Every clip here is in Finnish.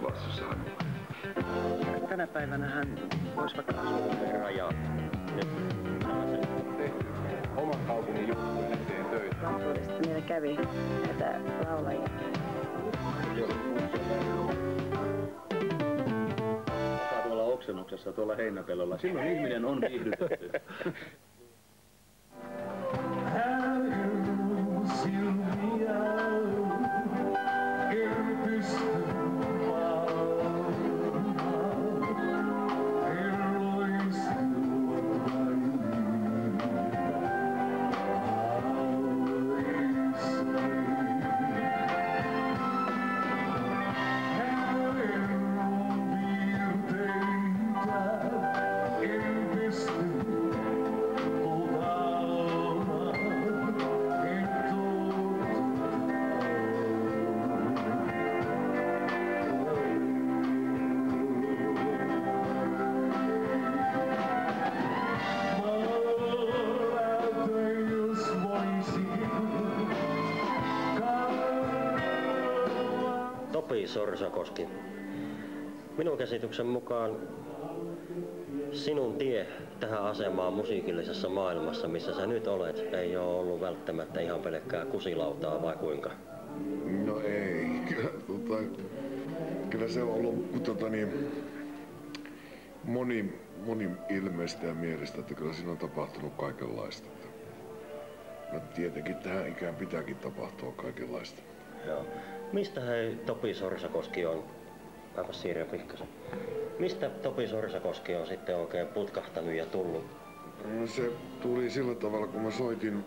Vaasassa Tänä päivänä hän voisi vaikka asua rajat. tehty oman kaupungin juttujen eteen töitä. Lapsuudesta meillä kävi näitä laulajia. Tuolla oksennuksessa, tuolla heinäpellolla. Silloin ihminen on viihdytetty. Topi Sorsakoski. Minun käsityksen mukaan sinun tie tähän asemaan musiikillisessa maailmassa, missä sä nyt olet, ei ole ollut välttämättä ihan pelkkää kusilautaa, vai kuinka? No ei. Kyllä se on ollut moni ilmeistä ja mielestä, että kyllä siinä on tapahtunut kaikenlaista. No tietenkin tähän ikään pitääkin tapahtua kaikenlaista. Joo. Mistä hei Topi Sorsakoski on, aivan Siirja pikkasen, mistä Topi Sorsakoski on sitten oikein putkahtanut ja tullut? No se tuli sillä tavalla, kun mä soitin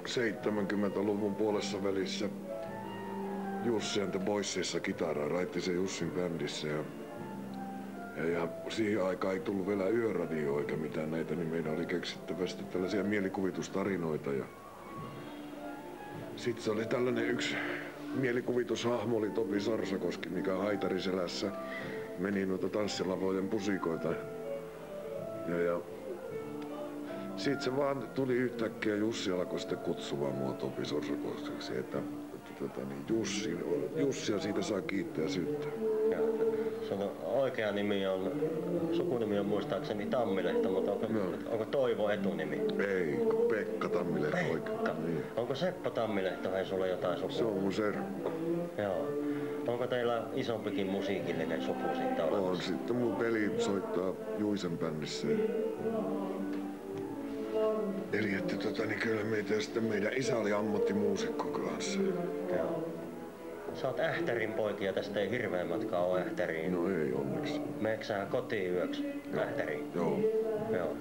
70-luvun puolessa välissä Jussi and the Boysissa kitaraa, Raittisen Jussin bändissä ja siihen aikaan ei tullut vielä yöradio eikä mitään näitä, niin meidän oli keksittävästi tällaisia mielikuvitustarinoita ja sitten se oli tällainen yksi mielikuvitushahmo oli Topi Sorsakoski, mikä Haitariselässä meni noita tanssilavojen pusikoita. Ja siitä se vaan tuli yhtäkkiä, Jussi alkoi sitten kutsumaan mua Topi Sorsakoskiksi, että Jussia siitä saa kiittää syyttää. Sun oikea nimi on, sukunimi on muistaakseni Tammilehto, mutta onko Toivo etunimi? Ei, Pekka Tammilehto. Pekka. Niin. Onko Seppo Tammilehto, hei sulla jotain sukua? Se on mun serkku. Joo. Onko teillä isompikin musiikillinen suku sitten olemassa? On, sitten mun veli soittaa Juisen bändissä. Eli että niin kyllä meitä ja sitten meidän isä oli ammattimuusikko kanssa. Joo. Sä oot Ähtärin poikia, tästä ei hirveän matkaa ole Ähtäriin. No ei onneksi. Meneekö sä kotiin yöksi Ähtäriin? Joo. Joo.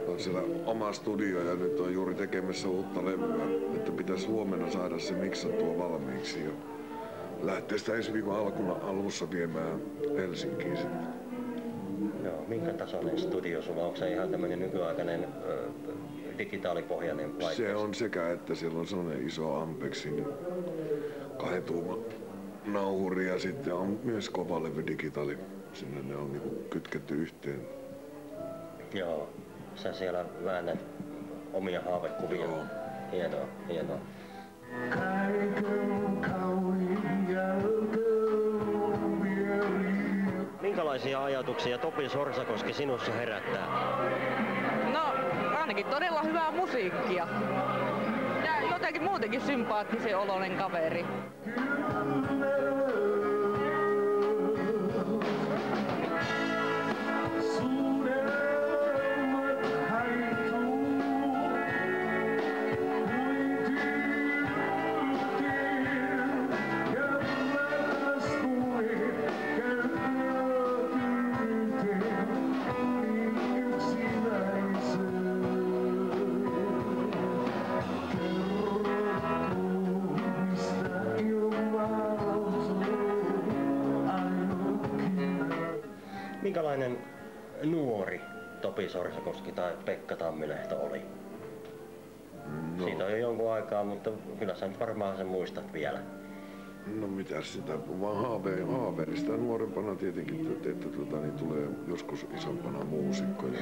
On siellä oma studio ja nyt on juuri tekemässä uutta levyä, että pitäisi huomenna saada se miksattua valmiiksi ja lähtee sitä ensi viikon alussa viemään Helsinkiin sitten. Joo, minkä tasoinen studio sulla? Onko se ihan tämmönen nykyaikainen digitaalipohjainen laite? Se on sekä että siellä on sellainen iso Ampexin 2 tuuman nauhuri ja sitten on myös kovalevy digitaali. Sinne ne on niinku kytketty yhteen. Joo, sä siellä väännät omia haavekuvia. Joo. Hienoa, hienoa. Minkälaisia ajatuksia Topi Sorsakoski sinussa herättää? No, ainakin todella hyvää musiikkia. Ja jotenkin muutenkin sympaattisen oloinen kaveri. Minkälainen nuori Topi Sorsakoski tai Pekka Tammilehto oli? No. Siitä on jo jonkun aikaa, mutta kyllä sä nyt varmaan sen muistat vielä. No mitäs sitä, vaan haaveilista nuorempana tietenkin, että niin tulee joskus isompana muusikkoja.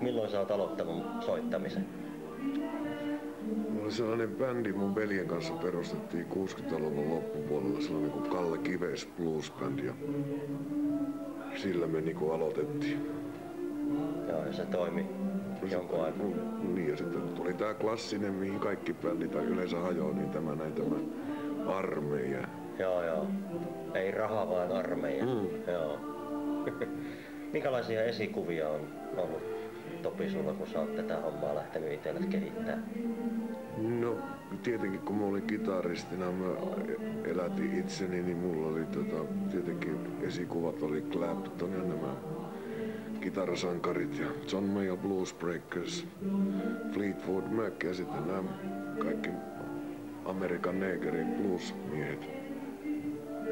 Milloin sä oot aloittanut soittamisen? Mulla oli sellainen bändi mun veljen kanssa perustettiin 60-luvun loppupuolella sellainen kuin Kalle Kives Blues Band ja sillä me niinku aloitettiin. Joo, ja se toimi jonkun aikaa. Niin, ja sitten tuli tää klassinen, mihin kaikki bändit yleensä hajoaa, niin tämä armeija. Joo. Ei raha, vaan armeija. Joo. Minkälaisia esikuvia on ollut, Topi, sulla, kun sä oot tätä hommaa lähtenyt itsellesi kehittämään? No, tietenkin kun mä olin kitaristina, mä elätin itseni, niin mulla oli tietenkin esikuvat oli Clapton ja nämä kitarasankarit ja John Mayall Blues Breakers, Fleetwood Mac ja sitten nämä kaikki Amerikan Negerin bluesmiehet.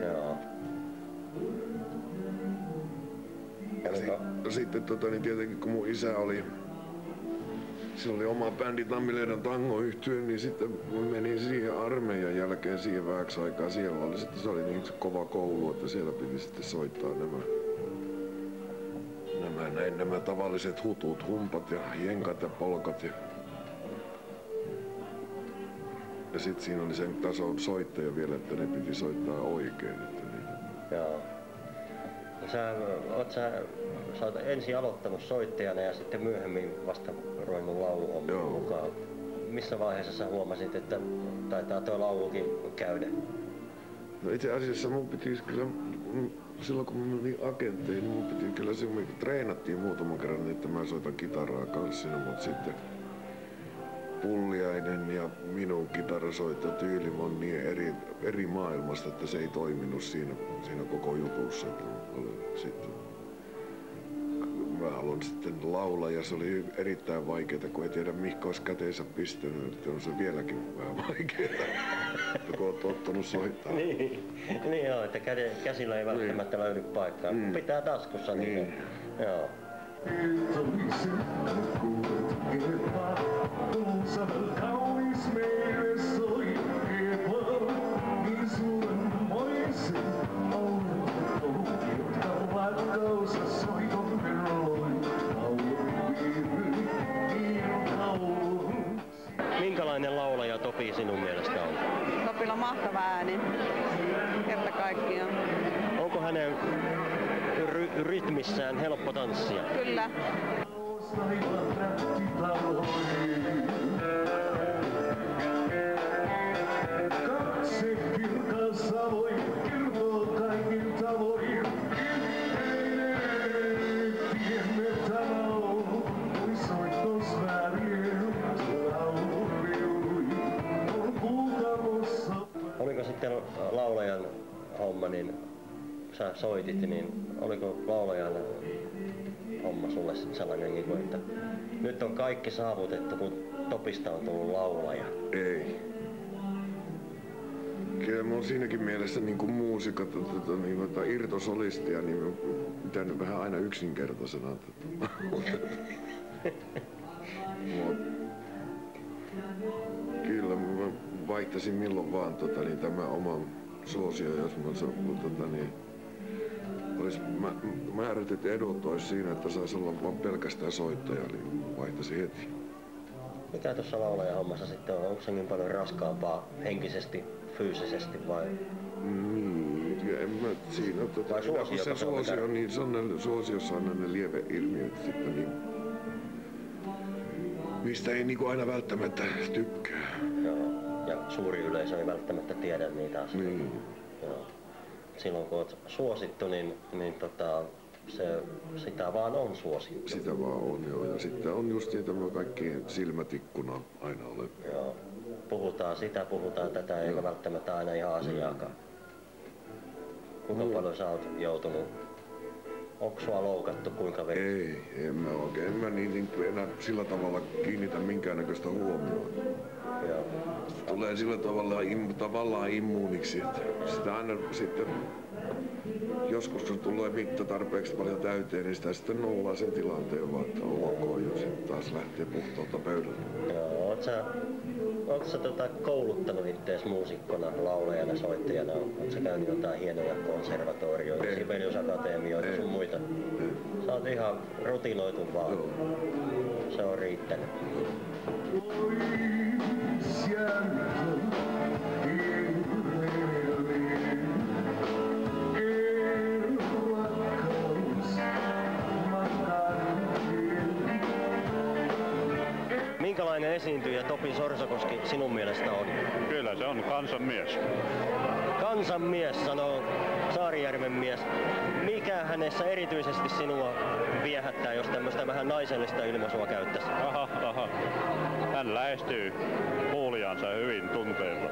Joo. Sitten niin tietenkin kun mun isä oli, sillä oli oma bändi Tammileidon tangoyhtye, niin sitten menin siihen armeijan jälkeen siihen vähäksi aikaa. Siellä oli sitten, se oli niin kova koulu, että siellä piti sitten soittaa nämä tavalliset hutut, humpat ja jenkat ja polkat. Ja sitten siinä oli sen tason soittaja vielä, että ne piti soittaa oikein. Että niitä. Joo. Sä oot ensin aloittanut soittajana ja sitten myöhemmin vasta ruvennut lauluhommiin mukaan. Missä vaiheessa sä huomasit, että taitaa tuo laulukin käydä? No itse asiassa mun piti kyllä, silloin kun mä menin agentteihin, niin mun piti kyllä treenattiin muutaman kerran, että mä soitan kitaraa kanssina, mutta sitten Pulliainen ja minun kitarasoittotyyli on niin eri maailmasta, että se ei toiminut siinä koko jutussa. Sitten mä haluan sitten laulaa ja se oli erittäin vaikeaa, kun ei tiedä mihin olisi käteensä pistänyt, että on se vieläkin vähän vaikeaa, kun olet tottunut soittaa. Niin joo, että käsillä ei välttämättä löydy paikkaa. Pitää taskussa niin. Joo. Minkälainen laulaja Topi sinun mielestä on? Topilla on mahtava ääni. Kerta kaikkiaan. Onko hänen rytmissään helppo tanssia? Kyllä. Oliko sitten laulajan homma, niin sä soitit, niin oliko laulajan homma sulle sellainen, että nyt on kaikki saavutettu, kun Topista on tullut laulaja? Ei. Kyllä mä oon siinäkin mielessä niin kuin muusikot, irtosolistia, niin mä pitänyt vähän aina yksinkertaisena. Kyllä mä vaihtasin milloin vaan tämä oma suosio, jos mä määrätyt edut olisi siinä, että saisi olla vaan pelkästään soittaja, niin vaihtasin heti. Mikä tuossa laulajahommassa sitten on? Onko se niin paljon raskaampaa henkisesti, fyysisesti vai? En mä siinä. Se suosio, niin se on suosiossa on ne lieveilmiöt sitten, niin, mistä ei niin aina välttämättä tykkää. Joo. Ja suuri yleisö ei välttämättä tiedä niitä asioita. Niin. Joo. Silloin kun olet suosittu, niin sitä vaan on suosittu. Sitä vaan on, joo. Ja sitten on just niitä kaikki silmätikkuna aina ole. Joo. Puhutaan sitä, puhutaan tätä, eikä välttämättä aina ihan asiaakaan. Kuinka paljon sä oot joutunut? Onko sua loukattu kuinka verran? Ei, en mä oikein. En mä niin enää sillä tavalla kiinnitä minkäännäköistä huomioon. Joo. Tulee sillä tavallaan immuuniksi, että sitä aina sitten joskus kun tulee mitta tarpeeksi paljon täyteen, niin sitä sitten nollaa sen tilanteen vaan, että on ok, ja sitten taas lähtee puhtaalta pöydältä. Joo, ootko sä kouluttanut ittees muusikkona, laulajana, soittajana? Ootko sä käynyt jotain hienoja konservatorioita, Sibelius-akatemioita sun muita? Sä oot ihan rutinoitu vaan. Joo. Se on riittänyt. esiintyjä Topi Sorsakoski sinun mielestä on? Kyllä se on kansanmies. Kansanmies, sanoo Saarijärven mies. Mikä hänessä erityisesti sinua viehättää, jos tämmöistä vähän naisellista ilmaisua käyttäisi? Aha. Hän lähestyy kuulijansa hyvin tunteella.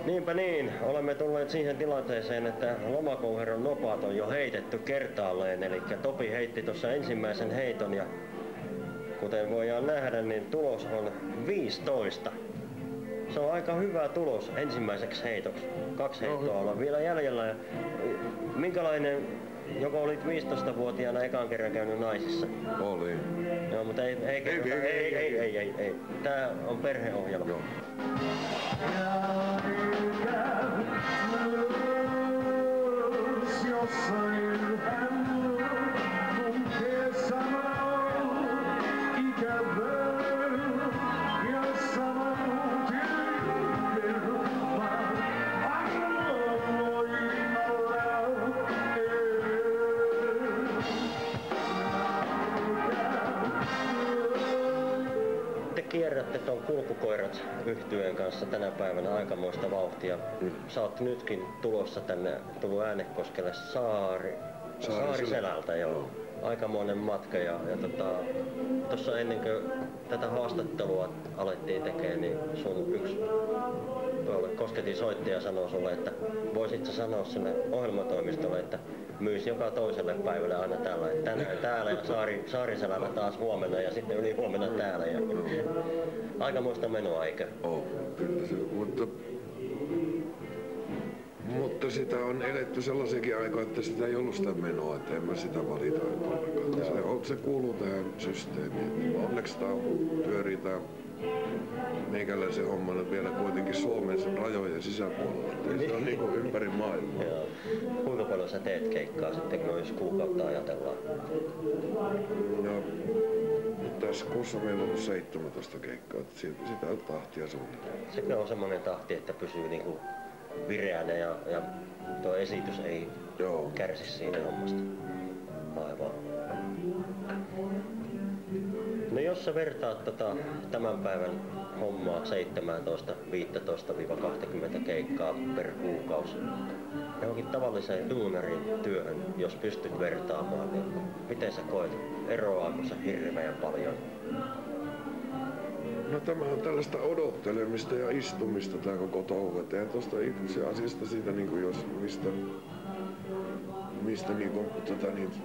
Niinpä niin, olemme tulleet siihen tilanteeseen, että lomakouheron nopat on jo heitetty kertaalleen, eli Topi heitti tuossa ensimmäisen heiton ja kuten voidaan nähdä, niin tulos on 15. Se on aika hyvä tulos ensimmäiseksi heitoksi. 2 heittoa ollaan vielä jäljellä. Ja minkälainen, joko olit 15-vuotiaana ekan kerran käynyt naisissa? Oli. Joo, mutta ei. Tää on perheohjelma. Joo. Kierrätte tuon Kulkukoirat -yhtyeen kanssa tänä päivänä aikamoista vauhtia. Sä oot nytkin tulossa tänne, tullut Äänekoskelle Saariselältä, joo. Aikamoinen matka ja tuossa ennen kuin tätä haastattelua alettiin tekemään, niin sun yksi Kosketin soittaja sanoi sulle, että voisit sä sanoa sinne ohjelmatoimistolle, että myisi joka toiselle päivälle aina tällä, että tänään täällä ja Saariselällä taas huomenna ja sitten yli huomenna täällä. Ja aikamoista menoa, eikö? Kyllä se, mutta sitä on eletty sellaisiakin aikaa, että sitä ei ollut sitä menoa, että en mä sitä valita ollenkaan. Se kuuluu tähän systeemiin. Onneksi tämä pyörii tämä meikäläisen homma vielä kuitenkin Suomen rajojen sisäpuolella. Se on niinku ympäri maailmaa. Joo. Kuinka paljon sä teet keikkaa sitten, kun jos kuukautta ajatellaan? No, tässä kuussa meillä on 17 keikkaa, sitä on tahtia suunnilleen. Sekin on semmoinen tahti, että pysyy niinku vireänä ja tuo esitys ei kärsi siitä hommasta. Aivan. No jos sä vertaat tämän päivän hommaa 17, 15-20 keikkaa per kuukausi johonkin tavalliseen duunarin työhön, jos pystyt vertaamaan, niin miten sä koet? Eroaako se hirveän paljon? No tämä on tällaista odottelemista ja istumista tää koko touhu. Eihän tosta itse asiasta siitä mistä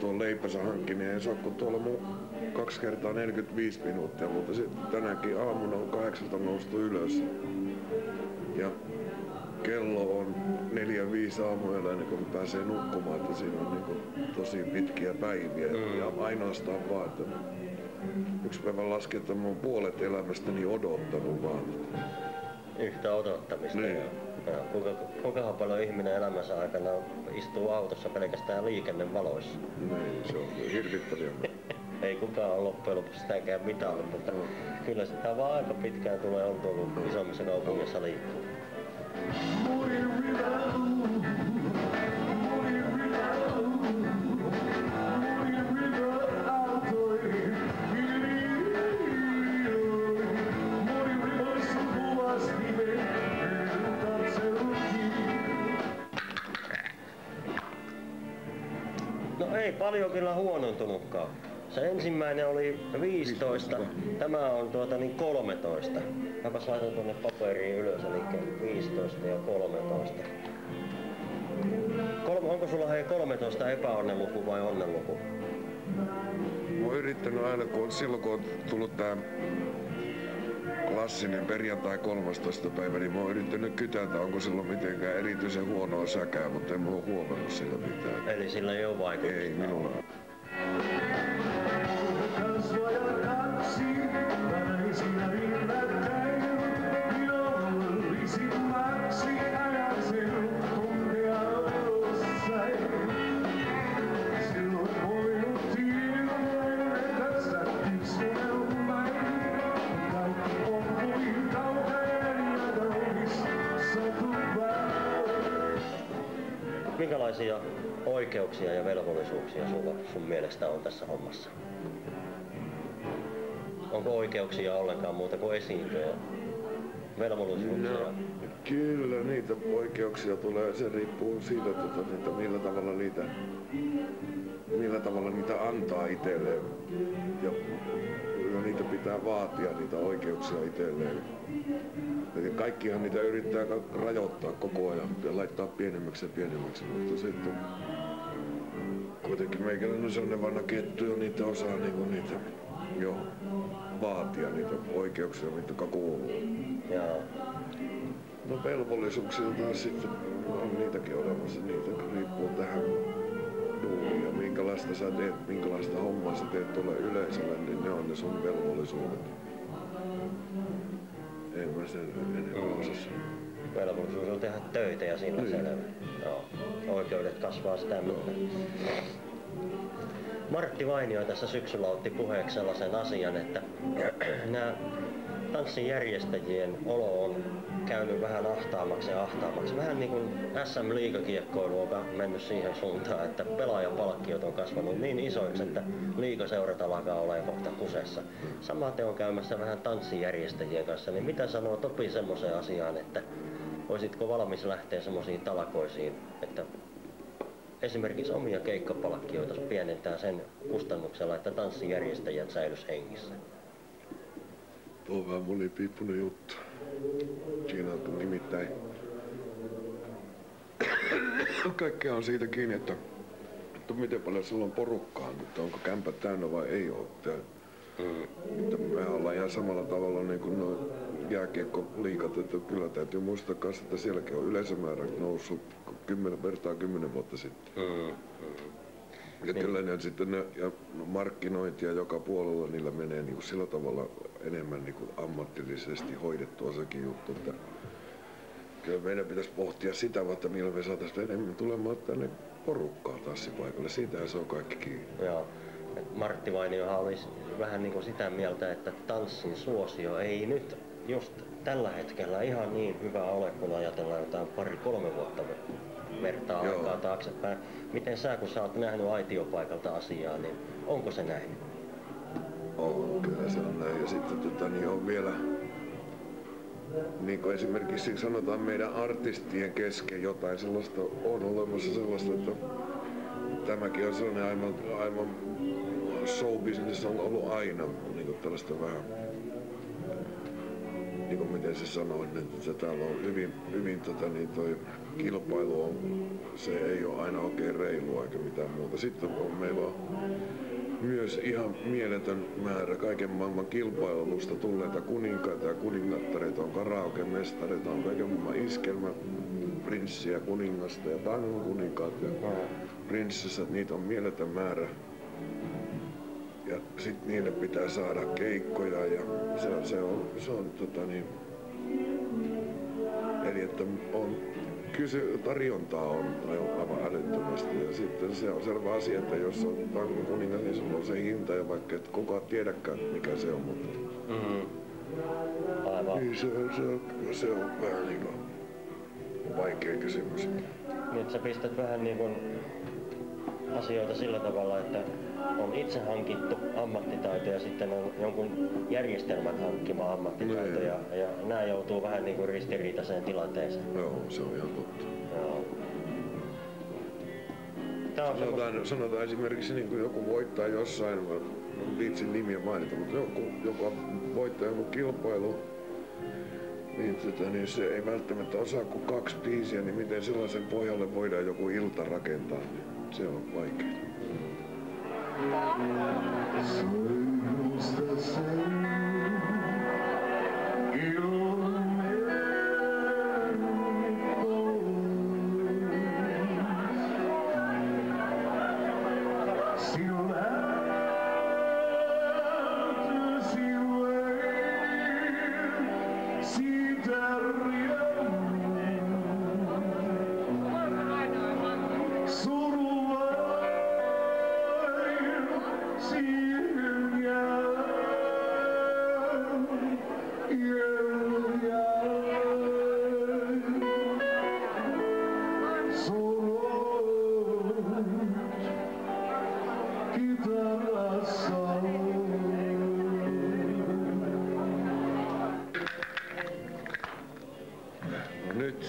tuon leipänsä hankkiminen ei saa, kun tuolla mun 2 kertaa 45 minuuttia, mutta sitten tänäkin aamuna on 8 noustu ylös. Ja kello on 4-5 aamuyöllä ennen kuin pääsee nukkumaan, että siinä on tosi pitkiä päiviä. Ja ainoastaan vaan, että yksi päivä lasken, että mä oon puolet elämästäni odottanut vaan. Yhtä odottamista. Niin. Kuinka paljon ihminen elämänsä aikana istuu autossa pelkästään liikennevaloissa? Niin, se on hirvittäviä. Ei kukaan ole loppujen lopuksi sitäkään mitannut, mutta kyllä sitä vaan aika pitkään tulee oltua, kun isommissa kaupungeissa liikkuu. No ei paljon kyllä huonontunutkaan. Se ensimmäinen oli 15, tämä on 13. Mäpäs laitan tuonne paperiin ylös, eli 15 ja 13. Onko sulla hei 13 epäonnenluku vai onnenluku? Mä oon yrittänyt aina, silloin kun on tullut tää klassinen perjantai 13. päivä, niin mä oon yrittänyt kytätä, onko silloin mitenkään erityisen huonoa säkää, mutta en mä oo huomannut sillä mitään. Eli sillä ei oo vaikutusta? Ei minulla. Minkälaisia oikeuksia ja velvollisuuksia sulla sun mielestä on tässä hommassa? Onko oikeuksia ollenkaan muuta kuin esiintyä? Velvollisuuksia? No, kyllä niitä oikeuksia tulee. Se riippuu siitä, että millä tavalla niitä antaa itselleen. Ja niitä pitää vaatia, niitä oikeuksia itselleen. Eli kaikkihan niitä yrittää rajoittaa koko ajan ja laittaa pienemmäksi ja pienemmäksi, mutta sitten kuitenkin meikäläinen on sellainen vanha kettu ja niitä osaa niitä jo vaatia, niitä oikeuksia, mitkä kuuluu. Jaa. No velvollisuuksia taas sitten on niitäkin olemassa, niitä riippuu tähän duuniin ja minkälaista sä teet, minkälaista hommaa sä teet tuolle yleisölle, niin ne on ne sun velvollisuudet. En mä sen enemmän osassa. Velvollisuus on tehdä töitä ja sillä selvä. Joo. Oikeudet kasvaa sitä myöten. Martti Vainio tässä syksyllä otti puheeksi sellaisen asian, että nämä tanssin järjestäjien olo on käynyt vähän ahtaamaksi ja ahtaamaksi. Vähän niin kuin SM-liigakiekkoilu on mennyt siihen suuntaan, että pelaajapalkkiot on kasvanut niin isoiksi, että liigaseurat alkaa olemaan kohta kusessa. Samaten on käymässä vähän tanssijärjestäjien kanssa, niin mitä sanoo Topi semmoiseen asiaan, että olisitko valmis lähteä semmoisiin talakoisiin, että esimerkiksi omia keikkapalkkioita pienentää sen kustannuksella, että tanssijärjestäjät säilys hengissä? Tuo on vähän monipiippunen juttu. Siinä on nimittäin kaikkea on siitä kiinni, että miten paljon sulla on porukkaa, mutta onko kämpät täynnä vai ei ole. Että me ollaan ihan samalla tavalla niin kuin nuo jääkiekkoliigat, että kyllä täytyy muistaa myös, että sielläkin on yleisömäärä noussut 10 vuotta sitten. Ja kyllä ne sitten ja markkinointia joka puolella niillä menee niin kuin sillä tavalla enemmän niin kuin ammatillisesti hoidettua sekin juttu, että kyllä meidän pitäisi pohtia sitä, että millä me saataisiin enemmän tulemaan tänne porukkaa tanssipaikalle. Siitähän se on kaikki kiinni. Joo. Martti Vainiohan olisi vähän niin kuin sitä mieltä, että tanssin suosio ei nyt just tällä hetkellä ihan niin hyvä ole, kun ajatellaan jotain 2-3 vuotta vertaa aikaa taaksepäin. Miten sä, kun sä oot nähnyt aitiopaikalta asiaa, niin onko se näin? On, kyllä se on näin. Ja sitten niin on vielä, niin kuin esimerkiksi sanotaan meidän artistien kesken jotain sellaista, on olemassa sellaista, että tämäkin on sellainen aivan showbusiness on ollut aina niin kuin tällaista vähän, niin kuin miten se sanoo, että täällä on hyvin toi kilpailu on, se ei ole aina oikein reilua eikä mitään muuta. Sitten meillä on myös ihan mieletön määrä kaiken maailman kilpailusta tulleita kuninkaita ja kuningattareita, on karaoke-mestareita, on kaiken maailman iskelmä, prinssiä, kuningasta ja tangon kuninkaat ja prinsessat, niitä on mieletön määrä. Ja sit niille pitää saada keikkoja ja se on eli että on tarjontaa on aivan älyttömästi ja sitten se on selvä asia, että jos on tangon kuningas, niin sulla on se hinta ja vaikka et kukaan tiedäkään mikä se on, mutta Aivan. Niin se on vähän niin kuin vaikea kysymys. Niin, sä pistät vähän niin kuin asioita sillä tavalla, että on itse hankittu ammattitaito ja sitten on jonkun järjestelmän hankkima ammattitaito ja nämä joutuu vähän niin kuin ristiriitaiseen tilanteeseen. Joo, se on ihan totta. Joo. Sanotaan esimerkiksi niin kuin joku voittaa jossain viitsin nimiä mainita, mutta joka voittaa joku kilpailu, niin se ei välttämättä osaa kuin 2 biisiä, niin miten sellaisen pohjalle voidaan joku ilta rakentaa, niin se on vaikeaa.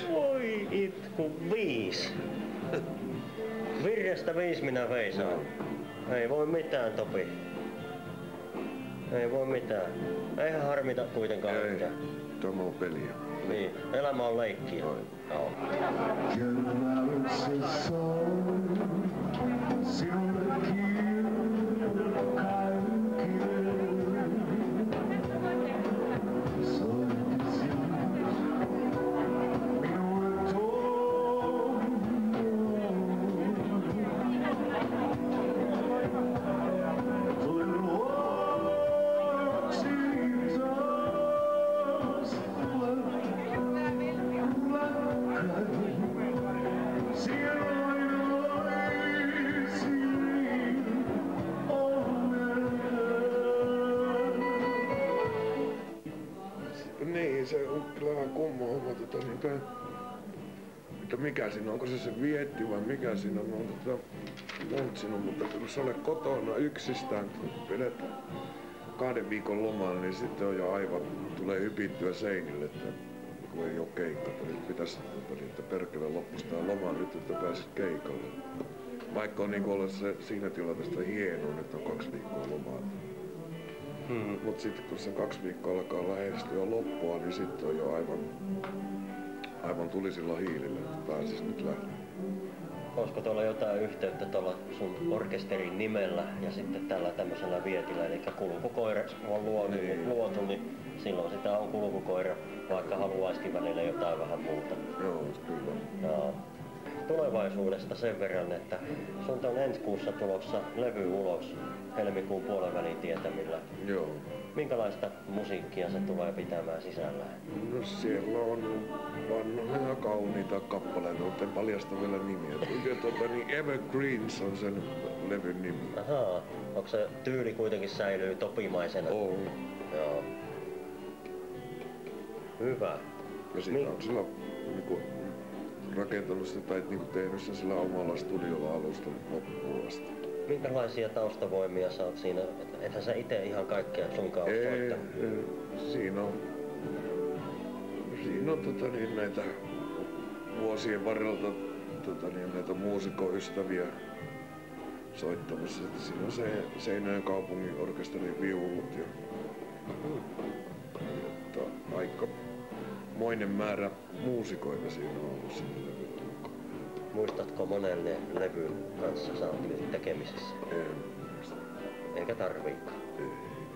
Voi itku 5. Virrestä 5 minä veisaan. Ei voi mitään, Topi. Ei voi mitään. Eihän harmita kuitenkaan mitään. Tämä on peliä. Niin, elämä on leikkiä. Joo. Niin, se on kyllä vähän kumma homma, että mikä siinä on, onko se vietti vai mikä siinä on, monta siinä on, mutta kun sä olet kotona yksistään, kun pidetään 2 viikon lomaa, niin sitten on jo aivan, tulee hypittyä seinille, että kun ei oo keikkaa, nyt pitäisi, että perkele loppustaa lomaa nyt, että pääsit keikalle. Vaikka on niin olla se siinä tilanteesta hienoa, että on 2 viikkoa lomaa. Mut sitten kun se 2 viikkoa alkaa lähestyä loppua, niin sitten on jo aivan tulisilla hiilillä, että pääsis nyt lähtemään. Olisiko tuolla jotain yhteyttä tuolla sun orkesterin nimellä ja sitten tällä tämmöisellä vietillä, eli kulkukoira on luotu, niin silloin sitä on kulkukoira, vaikka haluaisikin välillä jotain vähän muuta. Joo, kyllä. Joo. Tulevaisuudesta sen verran, että sun on ensi kuussa tulossa levy ulos helmikuun puolenvälin tietämillä. Joo. Minkälaista musiikkia se tulee pitämään sisällään? No siellä on vanhoja kauniita kappaleita, mutta en paljasta vielä nimiä. Niin Evergreens on sen levyn nimi. Ahaa, onko se tyyli kuitenkin säilyy topimaisena? On. Joo. Hyvä. Ja siitä on sillä niinku rakentanut sitä tai niinku tehnyt sen sillä omalla studiolla alusta loppuun asti. Minkälaisia taustavoimia sä oot siinä? Ethän sä ite ihan kaikkea sunkaan ole soittanut? Siinä on näitä vuosien varrelta näitä muusikkoystäviä soittamassa. Siinä on se Seinäjoen kaupungin orkesterin viulut ja aika moinen määrä muusikoita siinä on ollut siinä levyllä mukaan. Muistatko monen levyn kanssa sä oot nyt tekemisissä? Eikä tarviikaan.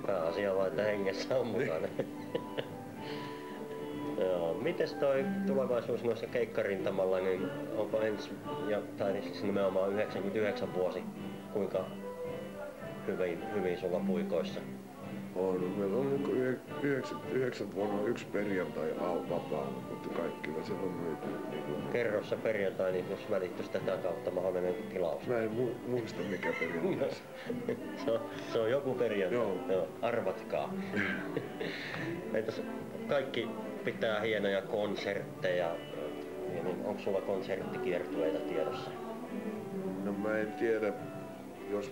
Pääasia vaan, että hengessä on mukana. Joo. Mites toi tulevaisuus noissa keikkarintamalla, niin onko tai siis nimenomaan 99 vuosi, kuinka hyvin sulla puikoissa? On. Meillä on 99 vuonna 1 perjantai vapaana, mutta kaikilla se on myyty. Kerro se perjantai, niin jos välittyisi tätä kautta mahdollinen tilaus. Mä en muista mikä perjantai. Se on joku perjantai. Joo. Arvatkaa. Entäs kaikki pitää hienoja konsertteja, niin onko sulla konserttikiertueita tiedossa? No mä en tiedä, jos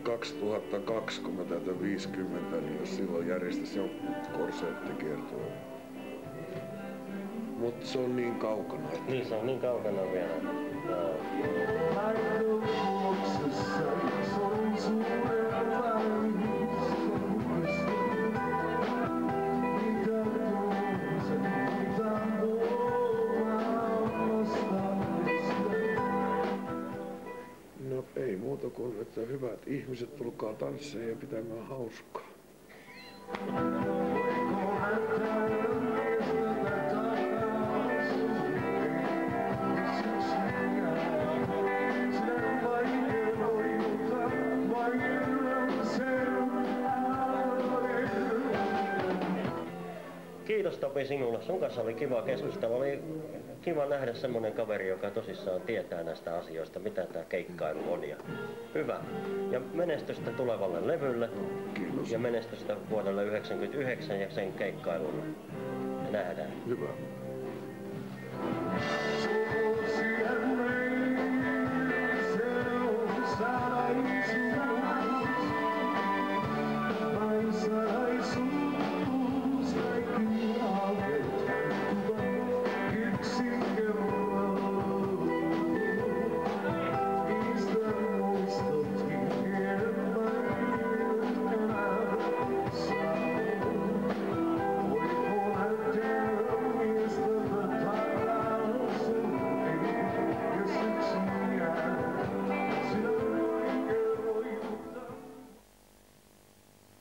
2002, kun mä täytän 50, niin jos silloin järjestäisi joku konserttikiertue. Mutta se on niin kaukana. Että... Niin, se on niin kaukana vielä. Joo. No ei muuta kuin, että hyvät ihmiset, tulkaa tanssiin ja pitämään hauskaa. Kiitos Topi sinulle. Sun kanssa oli kiva keskustella. Oli kiva nähdä semmonen kaveri, joka tosissaan tietää näistä asioista, mitä tää keikkailu on. Ja hyvä. Ja menestystä tulevalle levylle. Kiitos. Ja menestystä vuodelle 1999 ja sen keikkailulle. Nähdään. Hyvä.